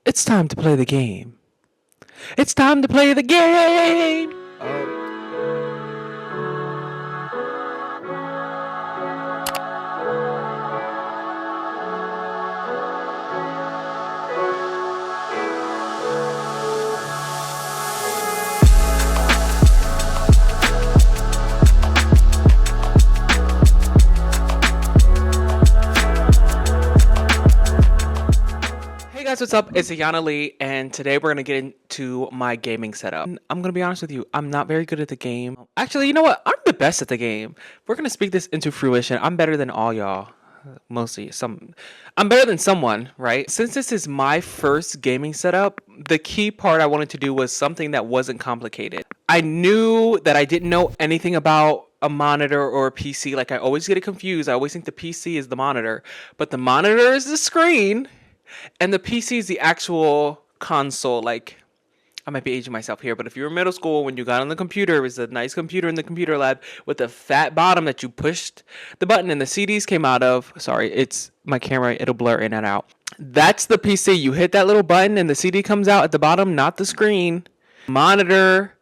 It's time to play the game. It's time to play the game. Hey guys, what's up? It's Ayana Lee, and today we're gonna get into my gaming setup. I'm gonna be honest with you, I'm not very good at the game. Actually, you know what? I'm the best at the game. We're gonna speak this into fruition. I'm better than all y'all. Mostly I'm better than someone, right? Since this is my first gaming setup, the key part I wanted to do was something that wasn't complicated. I knew that I didn't know anything about a monitor or a PC. Like, I always get it confused. I always think the PC is the monitor, but the monitor is the screen and the PC is the actual console. Like, I might be aging myself here, but if you were in middle school, when you got on the computer, it was a nice computer in the computer lab with a fat bottom that you pushed the button and the CDs came out of. Sorry, it's my camera, it'll blur in and out. That's the PC. You hit that little button and the CD comes out at the bottom, not the screen. Monitor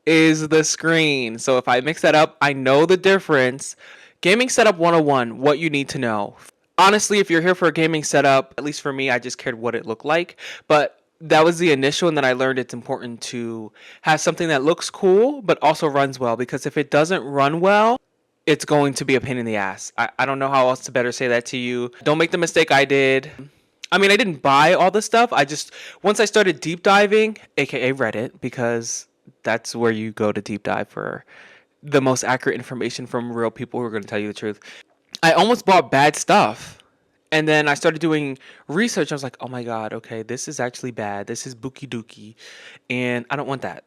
is the screen. So if I mix that up, I know the difference. Gaming setup 101, what you need to know. Honestly, if you're here for a gaming setup, at least for me, I just cared what it looked like. But that was the initial, and then I learned it's important to have something that looks cool, but also runs well. Because if it doesn't run well, it's going to be a pain in the ass. I don't know how else to better say that to you. Don't make the mistake I did. I mean, I didn't buy all the stuff. Once I started deep diving, aka Reddit, because that's where you go to deep dive for the most accurate information from real people who are going to tell you the truth. I almost bought bad stuff. And then I started doing research. I was like, oh my God, okay, this is actually bad. This is bookie dookie. And I don't want that.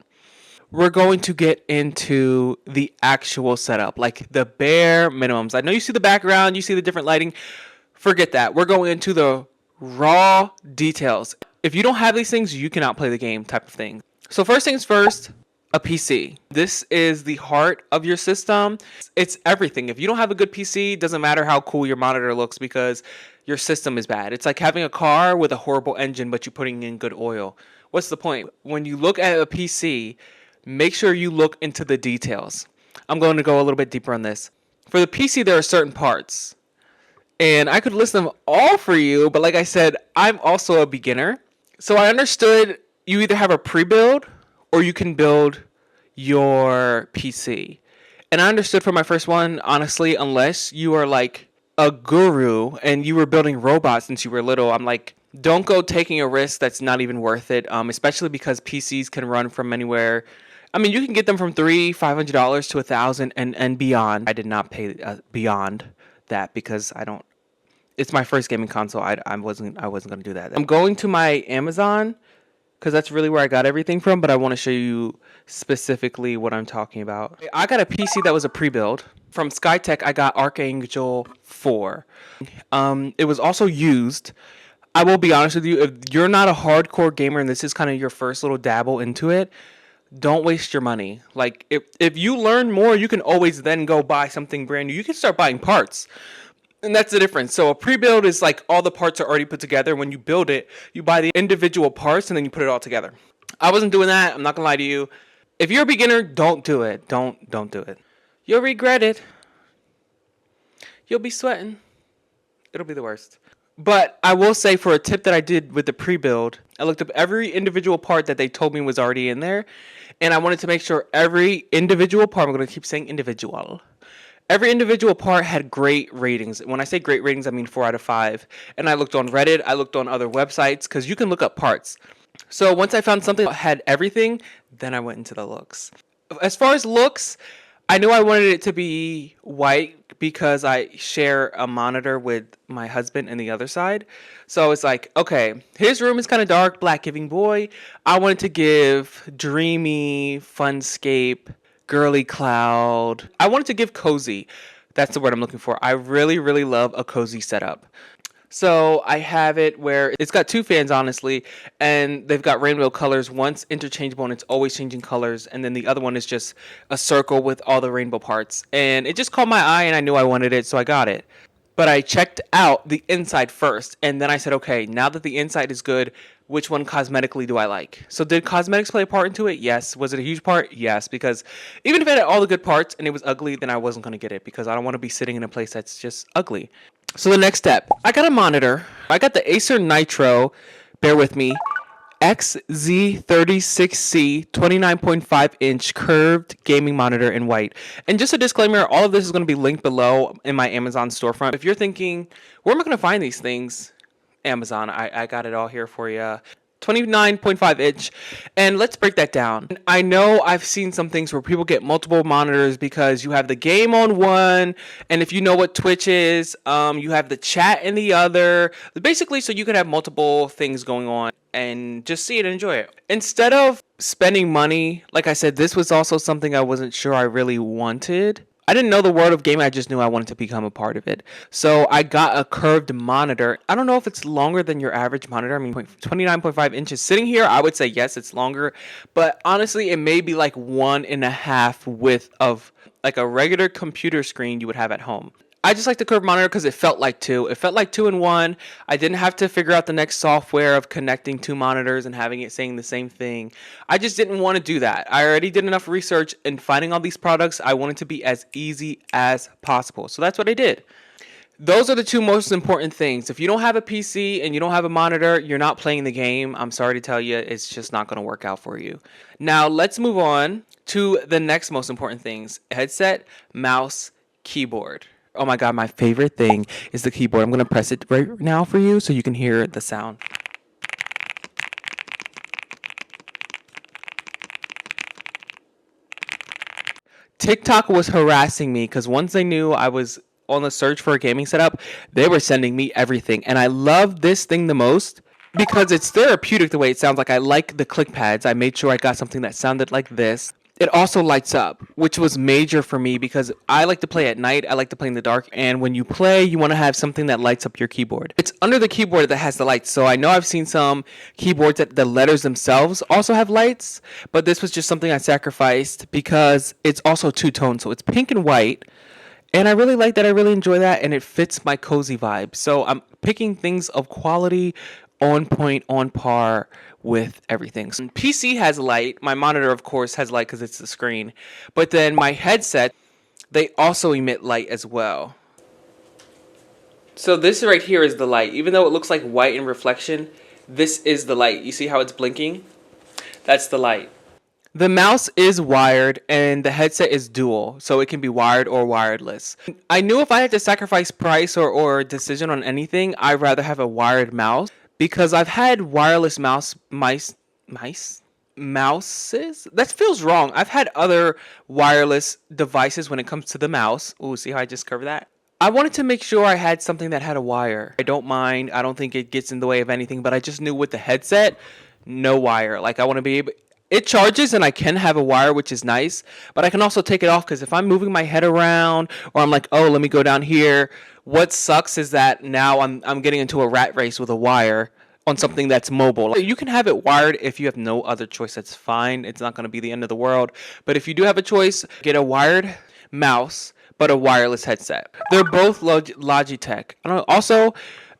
We're going to get into the actual setup, like the bare minimums. I know you see the background, you see the different lighting. Forget that. We're going into the raw details. If you don't have these things, you cannot play the game type of thing. So first things first, a PC. This is the heart of your system. It's everything. If you don't have a good PC, it doesn't matter how cool your monitor looks because your system is bad. It's like having a car with a horrible engine, but you're putting in good oil. What's the point? When you look at a PC, make sure you look into the details. I'm going to go a little bit deeper on this. For the PC, there are certain parts, and I could list them all for you, but like I said, I'm also a beginner. So I understood you either have a pre-build or you can build your PC. And I understood for my first one, honestly, unless you are like a guru and you were building robots since you were little, I'm like, don't go taking a risk that's not even worth it. Especially because PCs can run from anywhere. I mean, you can get them from $500 to $1,000 and beyond. I did not pay beyond that because I don't. It's my first gaming console. I wasn't going to do that. I'm going to my Amazon because that's really where I got everything from, but I want to show you specifically what I'm talking about. I got a PC that was a pre-build. From Skytech, I got Archangel 4. It was also used. I will be honest with you, if you're not a hardcore gamer and this is kind of your first little dabble into it, don't waste your money. Like, if you learn more, you can always then go buy something brand new. You can start buying parts. And that's the difference. So a pre-build is like all the parts are already put together. When you build it, you buy the individual parts and then you put it all together. I wasn't doing that. I'm not gonna lie to you. If you're a beginner, don't do it. Don't do it. You'll regret it. You'll be sweating. It'll be the worst. But I will say, for a tip that I did with the pre-build, I looked up every individual part that they told me was already in there. And I wanted to make sure every individual part, I'm going to keep saying individual. Every individual part had great ratings. When I say great ratings, I mean 4 out of 5. And I looked on Reddit. I looked on other websites because you can look up parts. So once I found something that had everything, then I went into the looks. As far as looks, I knew I wanted it to be white because I share a monitor with my husband in the other side. So it's like, okay, his room is kind of dark, black giving boy. I wanted to give dreamy, funscape, girly cloud. I wanted to give cozy. That's the word I'm looking for. I really, really love a cozy setup. So I have it where it's got 2 fans, honestly, and they've got rainbow colors. One's interchangeable and it's always changing colors, and then the other one is just a circle with all the rainbow parts. And it just caught my eye and I knew I wanted it, so I got it. but I checked out the inside first. And then I said, okay, now that the inside is good, which one cosmetically do I like? So did cosmetics play a part into it? Yes. Was it a huge part? Yes. Because even if it had all the good parts and it was ugly, then I wasn't going to get it because I don't want to be sitting in a place that's just ugly. So the next step, I got a monitor. I got the Acer Nitro, bear with me, XZ36C 29.5-inch curved gaming monitor in white. And just a disclaimer, all of this is going to be linked below in my Amazon storefront. If you're thinking, where am I going to find these things? Amazon, I got it all here for you. 29.5 inch. And let's break that down. I know I've seen some things where people get multiple monitors because you have the game on one, and if you know what Twitch is, you have the chat in the other. Basically, so you can have multiple things going on and just see it and enjoy it. Instead of spending money, like I said, this was also something I wasn't sure I really wanted. I didn't know the world of gaming. I just knew I wanted to become a part of it. So I got a curved monitor. I don't know if it's longer than your average monitor. I mean, 29.5 inches. Sitting here, I would say yes, it's longer. But honestly, it may be like 1.5 width of like a regular computer screen you would have at home. I just like the curved monitor because it felt like two. It felt like two in one. I didn't have to figure out the next software of connecting two monitors and having it saying the same thing. I just didn't want to do that. I already did enough research in finding all these products. I wanted to be as easy as possible. So that's what I did. Those are the two most important things. If you don't have a PC and you don't have a monitor, you're not playing the game. I'm sorry to tell you, it's just not going to work out for you. Now, let's move on to the next most important things. Headset, mouse, keyboard. Oh my god, my favorite thing is the keyboard. I'm going to press it right now for you so you can hear the sound. TikTok was harassing me because once they knew I was on the search for a gaming setup, they were sending me everything. And I love this thing the most because it's therapeutic the way it sounds. Like, I like the click pads. I made sure I got something that sounded like this. It also lights up, which was major for me because I like to play at night. I like to play in the dark. And when you play, you want to have something that lights up your keyboard. It's under the keyboard that has the lights. So I know I've seen some keyboards that the letters themselves also have lights, but this was just something I sacrificed because it's also two-tone. So it's pink and white. And I really like that. I really enjoy that. And it fits my cozy vibe. So I'm picking things of quality, on point, on par with everything. So PC has light. My monitor, of course, has light because it's the screen. But then my headset, they also emit light as well. So this right here is the light. Even though it looks like white in reflection, this is the light. You see how it's blinking? That's the light. The mouse is wired and the headset is dual, so it can be wired or wireless. I knew if I had to sacrifice price or decision on anything, I'd rather have a wired mouse because I've had wireless mouses? That feels wrong. I've had other wireless devices when it comes to the mouse. Ooh, see how I just covered that? I wanted to make sure I had something that had a wire. I don't mind. I don't think it gets in the way of anything, but I just knew with the headset, no wire. Like, I want to be able... It charges and I can have a wire, which is nice, but I can also take it off because if I'm moving my head around or I'm like, oh, let me go down here. What sucks is that now I'm getting into a rat race with a wire on something that's mobile. You can have it wired if you have no other choice. That's fine. It's not going to be the end of the world. But if you do have a choice, get a wired mouse, but a wireless headset. They're both Logitech. Also,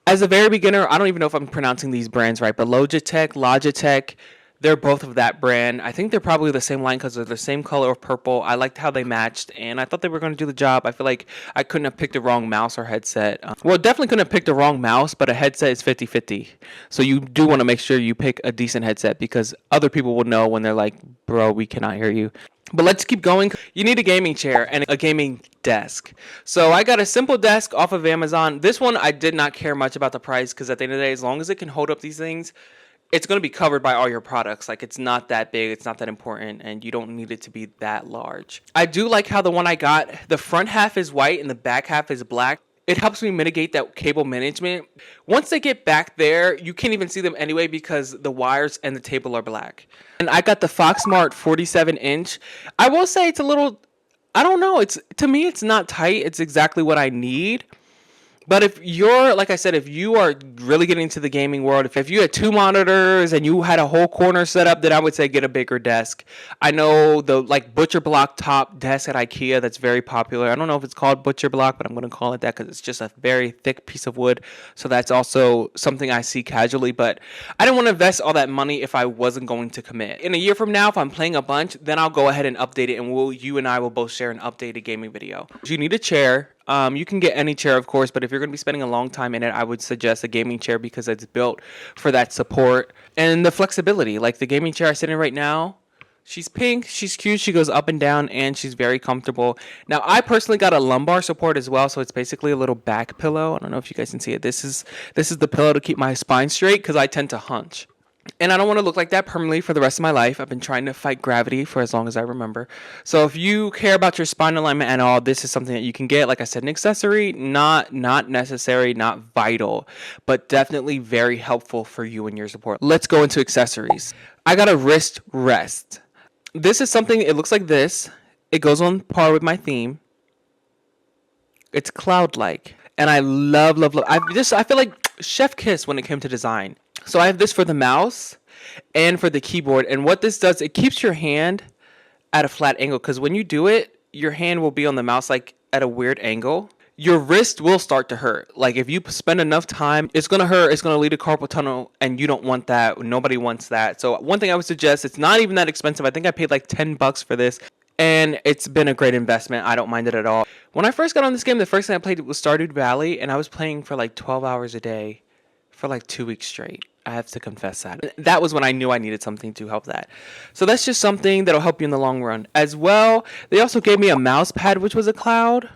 as a very beginner, I don't even know if I'm pronouncing these brands right, but Logitech, they're both of that brand. I think they're probably the same line because they're the same color of purple. I liked how they matched, and I thought they were going to do the job. I feel like I couldn't have picked the wrong mouse or headset. Well, definitely couldn't have picked the wrong mouse, but a headset is 50-50. So you do want to make sure you pick a decent headset because other people will know when they're like, bro, we cannot hear you. But let's keep going. You need a gaming chair and a gaming desk. So I got a simple desk off of Amazon. This one, I did not care much about the price because at the end of the day, as long as it can hold up these things, it's going to be covered by all your products. Like, it's not that big, it's not that important, and you don't need it to be that large. I do like how the one I got, the front half is white and the back half is black. It helps me mitigate that cable management. Once they get back there, you can't even see them anyway because the wires and the table are black. And I got the Foxmart 47-inch. I will say it's a little, I don't know, to me it's not tight. It's exactly what I need. But if you're, like I said, if you are really getting into the gaming world, if you had two monitors and you had a whole corner set up, then I would say get a bigger desk. I know the like butcher block top desk at IKEA that's very popular. I don't know if it's called butcher block, but I'm going to call it that because it's just a very thick piece of wood. So that's also something I see casually. But I didn't want to invest all that money if I wasn't going to commit. In a year from now, if I'm playing a bunch, then I'll go ahead and update it, and you and I will both share an updated gaming video. You need a chair. You can get any chair, of course, but if you're going to be spending a long time in it, I would suggest a gaming chair because it's built for that support and the flexibility. Like the gaming chair I sit in right now, she's pink, she's cute, she goes up and down, and she's very comfortable. Now, I personally got a lumbar support as well, so it's basically a little back pillow. I don't know if you guys can see it. This is the pillow to keep my spine straight because I tend to hunch. And I don't want to look like that permanently for the rest of my life. I've been trying to fight gravity for as long as I remember. So if you care about your spine alignment at all, this is something that you can get. Like I said, an accessory, not necessary, not vital, but definitely very helpful for you and your support. Let's go into accessories. I got a wrist rest. This is something, it looks like this. It goes on par with my theme. It's cloud-like. And I love. I feel like chef kiss when it came to design. So I have this for the mouse and for the keyboard. And what this does, it keeps your hand at a flat angle. Because when you do it, your hand will be on the mouse like at a weird angle. Your wrist will start to hurt. Like if you spend enough time, it's going to hurt. It's going to lead to carpal tunnel. And you don't want that. Nobody wants that. So one thing I would suggest, it's not even that expensive. I think I paid like $10 for this. And it's been a great investment. I don't mind it at all. When I first got on this game, the first thing I played was Stardew Valley. And I was playing for like 12 hours a day for like 2 weeks straight. I have to confess that. That was when I knew I needed something to help that. So that's just something that'll help you in the long run. As well, they also gave me a mouse pad, which was a cloud.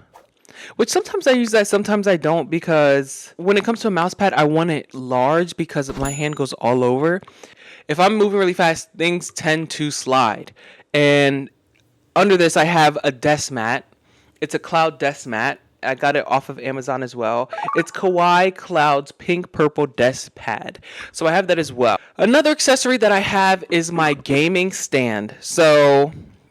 Which sometimes I use that, sometimes I don't. Because when it comes to a mouse pad, I want it large because my hand goes all over. If I'm moving really fast, things tend to slide. And under this, I have a desk mat. It's a cloud desk mat. I got it off of Amazon as well. It's Kawaii Cloud's pink purple desk pad. So I have that as well. Another accessory that I have is my gaming stand. So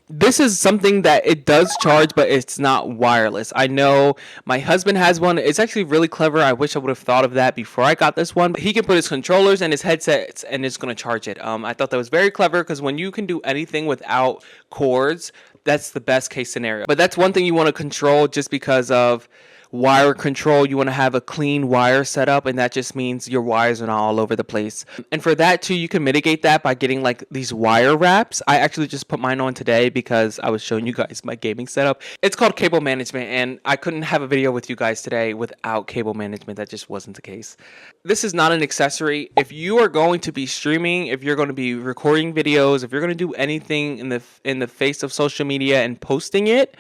this is something that it does charge, but it's not wireless. I know my husband has one. It's actually really clever. I wish I would have thought of that before I got this one. But he can put his controllers and his headsets and it's going to charge it. I thought that was very clever because when you can do anything without cords, that's the best case scenario. But that's one thing you want to control just because of wire control. You want to have a clean wire setup, and that just means your wires are not all over the place. And for that too, you can mitigate that by getting like these wire wraps. I actually just put mine on today because I was showing you guys my gaming setup. It's called cable management, and I couldn't have a video with you guys today without cable management. That just wasn't the case. This is not an accessory. If you are going to be streaming, if you're going to be recording videos, if you're going to do anything in the face of social media and posting it,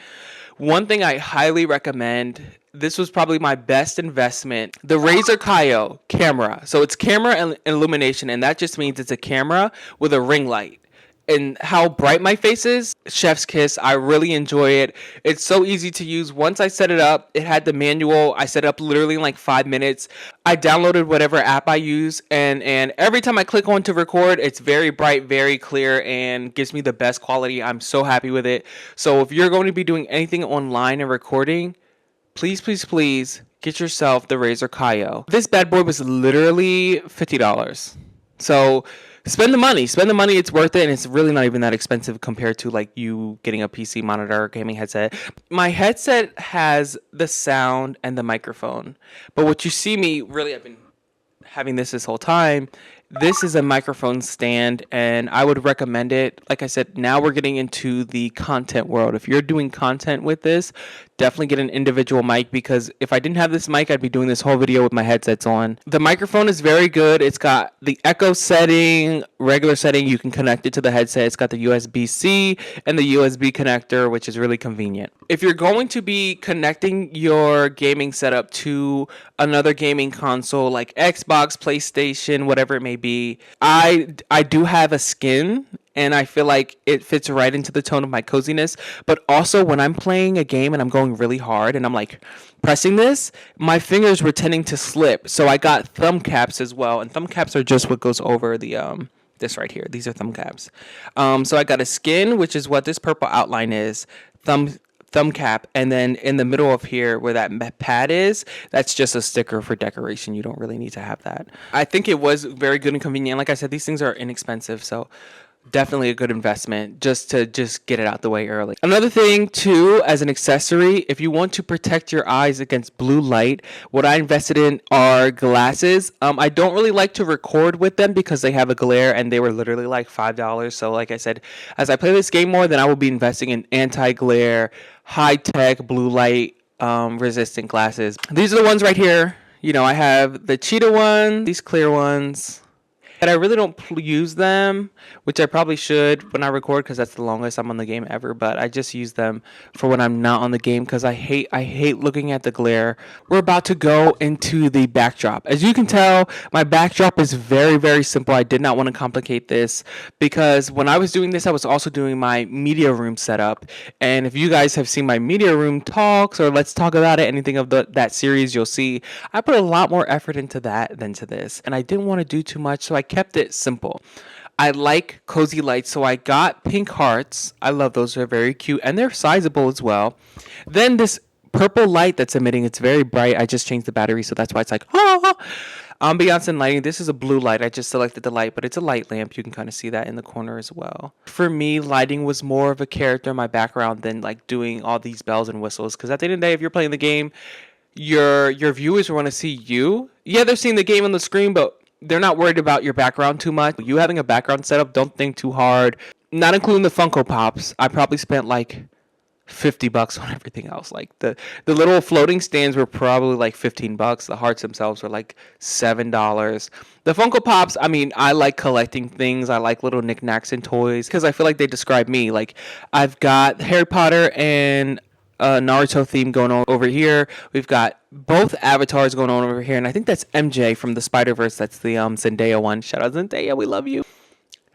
one thing I highly recommend, this was probably my best investment, the Razer Kaio camera. So it's camera and illumination, and that just means it's a camera with a ring light. And how bright my face is, chef's kiss. I really enjoy it. It's so easy to use. Once I set it up, it had the manual. I set it up literally in like 5 minutes. I downloaded whatever app I use, and every time I click on to record, it's very bright, very clear, and gives me the best quality. I'm so happy with it. So if you're going to be doing anything online and recording, please get yourself the Razer Kaio. This bad boy was literally $50. So spend the money. It's worth it, and it's really not even that expensive compared to like you getting a PC monitor or gaming headset. My headset has the sound and the microphone, but what you see me really, I've been having this whole time. This is a microphone stand, and I would recommend it. Like I said, now we're getting into the content world. If you're doing content with this, definitely get an individual mic, because if I didn't have this mic, I'd be doing this whole video with my headsets on. The microphone is very good. It's got the echo setting, regular setting. You can connect it to the headset. It's got the USB-C and the USB connector, which is really convenient. If you're going to be connecting your gaming setup to another gaming console like Xbox, PlayStation, whatever it may be, I do have a skin, and I feel like it fits right into the tone of my coziness. But also when I'm playing a game and I'm going really hard and I'm like pressing this, my fingers were tending to slip. So I got thumb caps as well, and thumb caps are just what goes over the this right here. These are thumb caps. So I got a skin, which is what this purple outline is. Thumb thumb cap, and then in the middle of here where that pad is, that's just a sticker for decoration. You don't really need to have that. I think it was very good and convenient. Like I said, these things are inexpensive, so definitely a good investment just to get it out the way early. Another thing too, as an accessory, if you want to protect your eyes against blue light, what I invested in are glasses. I don't really like to record with them because they have a glare, and they were literally like $5. So like I said, as I play this game more, then I will be investing in anti-glare, high-tech blue light resistant glasses. These are the ones right here. You know, I have the cheetah ones, these clear ones. And I really don't use them, which I probably should when I record, because that's the longest I'm on the game ever. But I just use them for when I'm not on the game, because I hate looking at the glare. We're about to go into the backdrop. As you can tell, my backdrop is very, very simple. I did not want to complicate this, because when I was doing this, I was also doing my media room setup. And if you guys have seen my media room talks or let's talk about it, anything of that series, you'll see I put a lot more effort into that than to this. And I didn't want to do too much, so I kept it simple. I like cozy lights, so I got pink hearts. I love those. They're very cute, and they're sizable as well. Then this purple light that's emitting, it's very bright. I just changed the battery, so that's why it's like, ah. Ambiance and lighting. This is a blue light. I just selected the light, but it's a light lamp. You can kind of see that in the corner as well. For me, lighting was more of a character in my background than like doing all these bells and whistles, because at the end of the day, if you're playing the game, your viewers want to see you. Yeah, they're seeing the game on the screen, but they're not worried about your background too much. You having a background setup, don't think too hard. Not including the Funko Pops. I probably spent like $50 on everything else. Like the little floating stands were probably like $15. The hearts themselves were like $7. The Funko Pops, I mean, I like collecting things. I like little knickknacks and toys because I feel like they describe me. Like I've got Harry Potter and Naruto theme going on over here. We've got both avatars going on over here, and I think that's MJ from the Spider-Verse. That's the Zendaya one. Shout out Zendaya, we love you.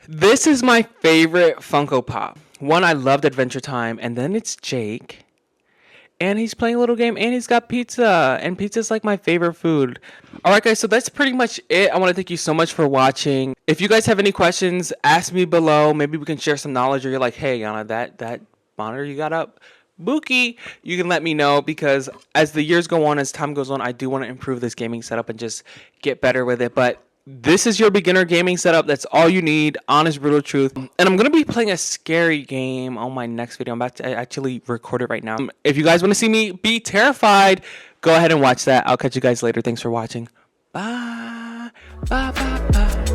This is my favorite Funko Pop. One, I loved Adventure Time, and then it's Jake, and he's playing a little game, and he's got pizza, and pizza's like my favorite food. All right, guys, so that's pretty much it. I want to thank you so much for watching. If you guys have any questions, ask me below. Maybe we can share some knowledge, or you're like, hey, Yana, that monitor you got up, Buki, you can let me know, because as the years go on, as time goes on, I do want to improve this gaming setup and just get better with it. But this is your beginner gaming setup. That's all you need. Honest, brutal truth. And I'm going to be playing a scary game on my next video. I'm about to actually record it right now. If you guys want to see me be terrified, go ahead and watch that. I'll catch you guys later. Thanks for watching. Bye. Bye, bye, bye.